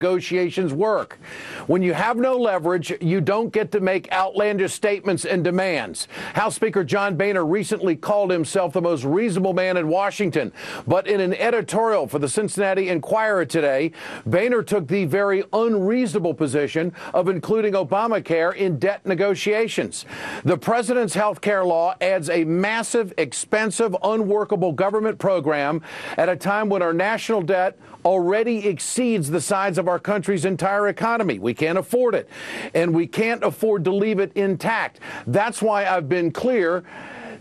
negotiations work. When you have no leverage, you don't get to make outlandish statements and demands. House Speaker John Boehner recently called himself the most reasonable man in Washington. But in an editorial for the Cincinnati Enquirer today, Boehner took the very unreasonable position of including Obamacare in debt negotiations. The president's health care law adds a massive, expensive, unworkable government program at a time when our national debt already exceeds the size of our country's entire economy. We can't afford it, and we can't afford to leave it intact. That's why I've been clear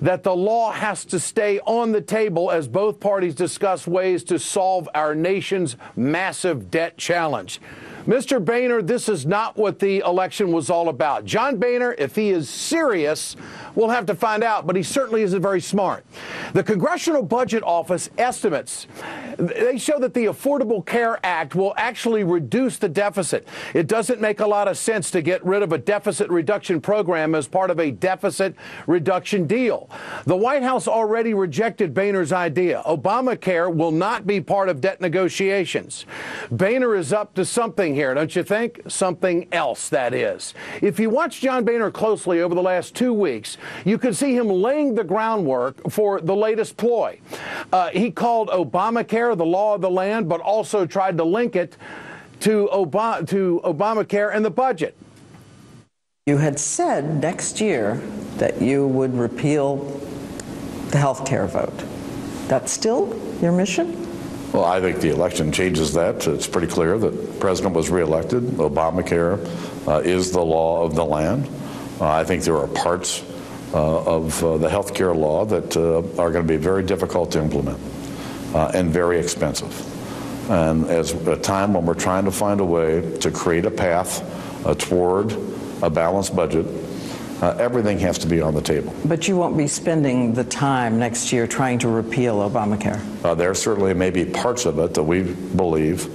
that the law has to stay on the table as both parties discuss ways to solve our nation's massive debt challenge. Mr. Boehner, this is not what the election was all about. John Boehner, if he is serious, we'll have to find out, but he certainly isn't very smart. The Congressional Budget Office estimates, they show that the Affordable Care Act will actually reduce the deficit. It doesn't make a lot of sense to get rid of a deficit reduction program as part of a deficit reduction deal. The White House already rejected Boehner's idea. Obamacare will not be part of debt negotiations. Boehner is up to something here, don't you think? Something else, that is. If you watch John Boehner closely over the last 2 weeks, you can see him laying the groundwork for the latest ploy. He called Obamacare the law of the land, but also tried to link it to Obamacare and the budget. You had said next year that you would repeal the health care vote. That's still your mission? Well, I think the election changes that. It's pretty clear that the president was reelected. Obamacare is the law of the land. I think there are parts of the health care law that are going to be very difficult to implement and very expensive. And as a time when we're trying to find a way to create a path toward a balanced budget, everything has to be on the table. But you won't be spending the time next year trying to repeal Obamacare. There certainly may be parts of it that we believe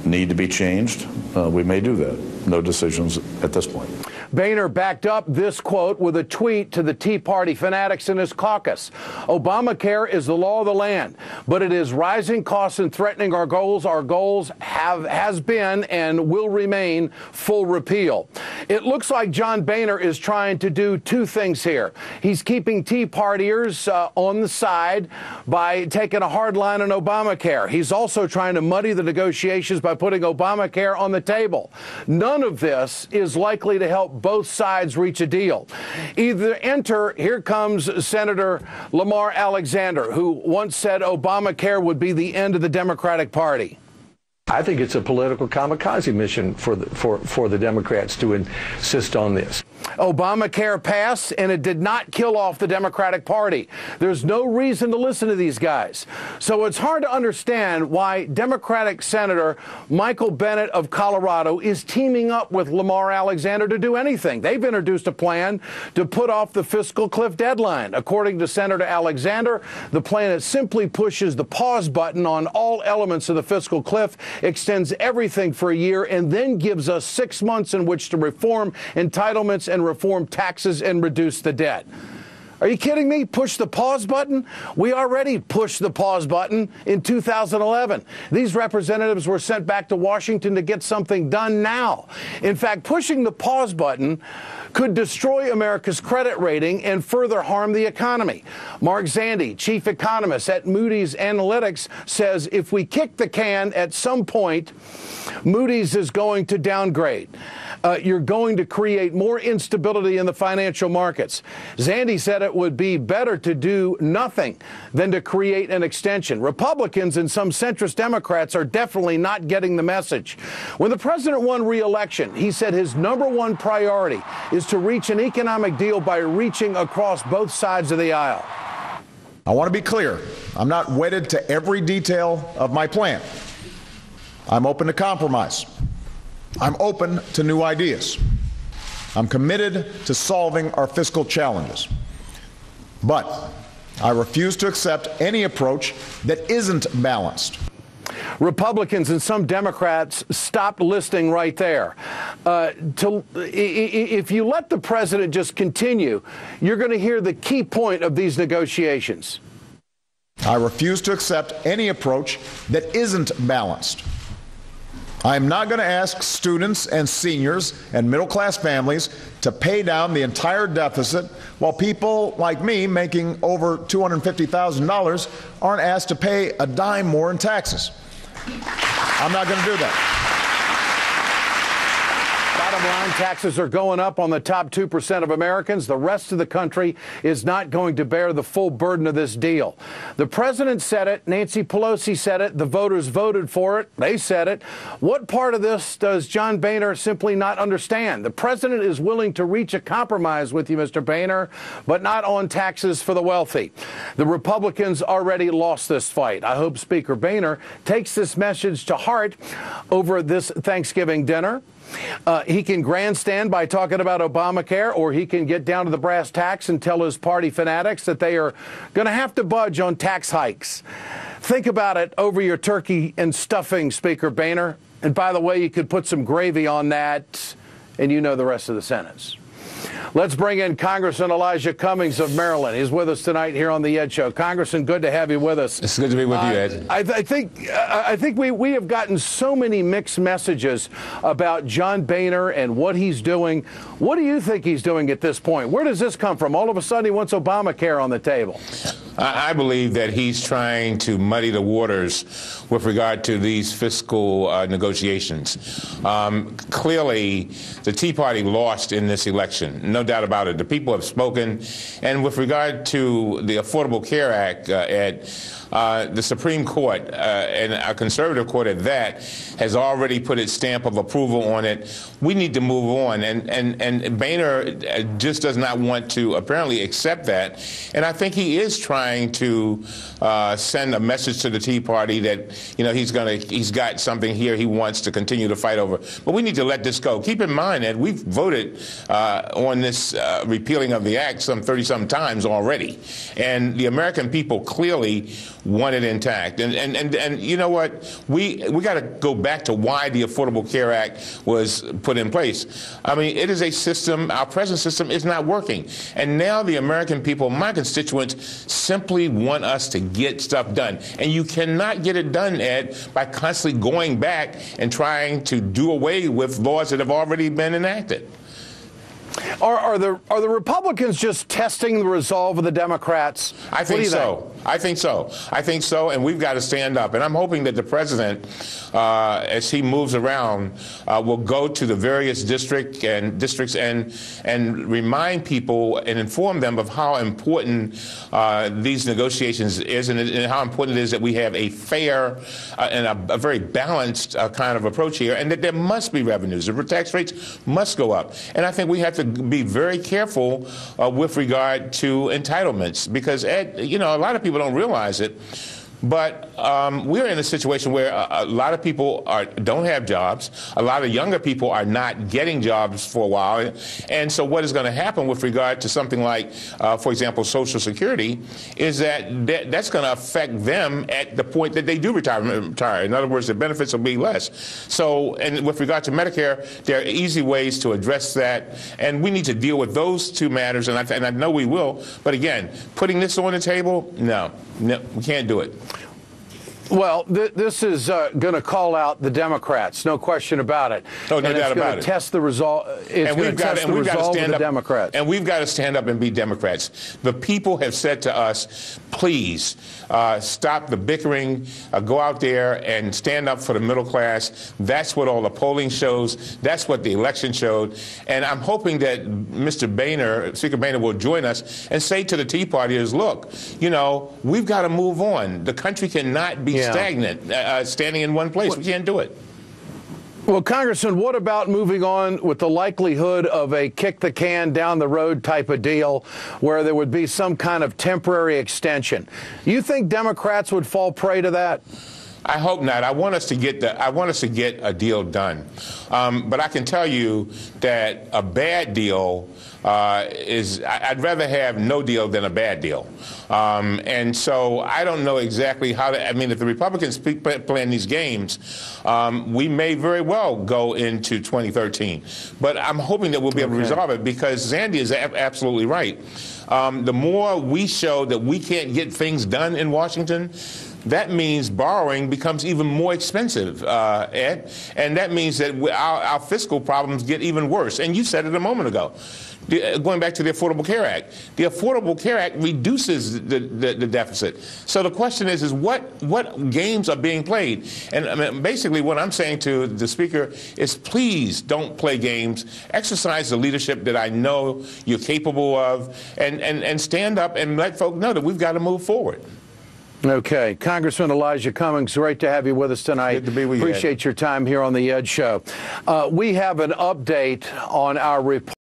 need to be changed. We may do that. No decisions at this point. Boehner backed up this quote with a tweet to the Tea Party fanatics in his caucus. Obamacare is the law of the land, but it is rising costs and threatening our goals. Our goals has been and will remain full repeal. It looks like John Boehner is trying to do two things here. He's keeping Tea Partiers on the side by taking a hard line on Obamacare. He's also trying to muddy the negotiations by putting Obamacare on the table. None of this is likely to help both sides reach a deal. Here comes Senator Lamar Alexander, who once said Obamacare would be the end of the Democratic Party. I think it's a political kamikaze mission for the Democrats to insist on this. Obamacare passed, and it did not kill off the Democratic Party. There's no reason to listen to these guys. So it's hard to understand why Democratic Senator Michael Bennet of Colorado is teaming up with Lamar Alexander to do anything. They've introduced a plan to put off the fiscal cliff deadline. According to Senator Alexander, the plan simply pushes the pause button on all elements of the fiscal cliff, extends everything for a year, and then gives us 6 months in which to reform entitlements and reform taxes and reduce the debt. Are you kidding me? Push the pause button? We already pushed the pause button in 2011. These representatives were sent back to Washington to get something done now. In fact, pushing the pause button could destroy America's credit rating and further harm the economy. Mark Zandi, chief economist at Moody's Analytics, says if we kick the can at some point, Moody's is going to downgrade. You're going to create more instability in the financial markets. Zandi said it would be better to do nothing than to create an extension. Republicans and some centrist Democrats are definitely not getting the message. When the president won re-election, he said his #1 priority is to reach an economic deal by reaching across both sides of the aisle. I want to be clear. I'm not wedded to every detail of my plan. I'm open to compromise. I'm open to new ideas. I'm committed to solving our fiscal challenges. But I refuse to accept any approach that isn't balanced. Republicans and some Democrats stopped listening right there. If you let the president just continue, you're going to hear the key point of these negotiations. I refuse to accept any approach that isn't balanced. I am not going to ask students and seniors and middle-class families to pay down the entire deficit while people like me making over $250,000 aren't asked to pay a dime more in taxes. I'm not going to do that. Bottom line, taxes are going up on the top 2% of Americans. The rest of the country is not going to bear the full burden of this deal. The president said it. Nancy Pelosi said it. The voters voted for it. They said it. What part of this does John Boehner simply not understand? The president is willing to reach a compromise with you, Mr. Boehner, but not on taxes for the wealthy. The Republicans already lost this fight. I hope Speaker Boehner takes this message to heart over this Thanksgiving dinner. He can grandstand by talking about Obamacare, or he can get down to the brass tacks and tell his party fanatics that they are going to have to budge on tax hikes. Think about it over your turkey and stuffing, Speaker Boehner. And by the way, you could put some gravy on that, and you know the rest of the sentence. Let's bring in Congressman Elijah Cummings of Maryland. He's with us tonight here on the Ed Show. Congressman, good to have you with us. It's good to be with you, Ed. I think we have gotten so many mixed messages about John Boehner and what he's doing. What do you think he's doing at this point? Where does this come from? All of a sudden, he wants Obamacare on the table. I believe that he's trying to muddy the waters with regard to these fiscal negotiations. Clearly, the Tea Party lost in this election, no doubt about it. The people have spoken. And with regard to the Affordable Care Act, Ed, the Supreme Court, and a conservative court at that, has already put its stamp of approval on it. We need to move on. And Boehner just does not want to apparently accept that. And I think he is trying to send a message to the Tea Party that, you know, he's got something here he wants to continue to fight over. But we need to let this go. Keep in mind that we've voted on this repealing of the act some 30-some times already. And the American people clearly want it intact. And you know what? We got to go back to why the Affordable Care Act was put in place. I mean, it is a system, our present system is not working. And now the American people, my constituents, simply want us to get stuff done. And you cannot get it done, Ed, by constantly going back and trying to do away with laws that have already been enacted. Are the Republicans just testing the resolve of the Democrats? I think so. I think so, and we've got to stand up. And I'm hoping that the president, as he moves around, will go to the various districts and remind people and inform them of how important these negotiations is, and how important it is that we have a fair and a very balanced kind of approach here, and that there must be revenues. The tax rates must go up. And I think we have to be very careful with regard to entitlements, because, Ed, you know, a lot of people don't realize it, but we're in a situation where a lot of people don't have jobs. A lot of younger people are not getting jobs for a while. And so what is going to happen with regard to something like, for example, Social Security, is that's going to affect them at the point that they do retire. In other words, the benefits will be less. So, and with regard to Medicare, there are easy ways to address that. And we need to deal with those two matters. And I know we will. But again, putting this on the table, no, we can't do it. Well, this is going to call out the Democrats, no question about it. Oh, no doubt about it. It's going to test the resolve. It's going to test the resolve of the Democrats. And we've got to stand up and be Democrats. The people have said to us, please stop the bickering, go out there and stand up for the middle class. That's what all the polling shows. That's what the election showed. And I'm hoping that Mr. Boehner, Speaker Boehner, will join us and say to the Tea Partiers, look, you know, we've got to move on. The country cannot be stagnant, standing in one place. We can't do it. Well, Congressman, what about moving on with the likelihood of a kick the can down the road type of deal where there would be some kind of temporary extension? You think Democrats would fall prey to that? I hope not. I want us to get a deal done. But I can tell you that a bad deal I'd rather have no deal than a bad deal. And so I don't know exactly how to, I mean, if the Republicans playing these games, we may very well go into 2013. But I'm hoping that we'll be able to resolve it, because Zandy is absolutely right. The more we show that we can't get things done in Washington, that means borrowing becomes even more expensive, Ed, and that means that our fiscal problems get even worse. And you said it a moment ago. Going back to the Affordable Care Act. The Affordable Care Act reduces the deficit. So the question is what games are being played? And I mean, basically what I'm saying to the Speaker is please don't play games. Exercise the leadership that I know you're capable of, and stand up and let folks know that we've got to move forward. Okay. Congressman Elijah Cummings, great to have you with us tonight. Good to be with you, Appreciate your time here on The Ed Show. We have an update on our report.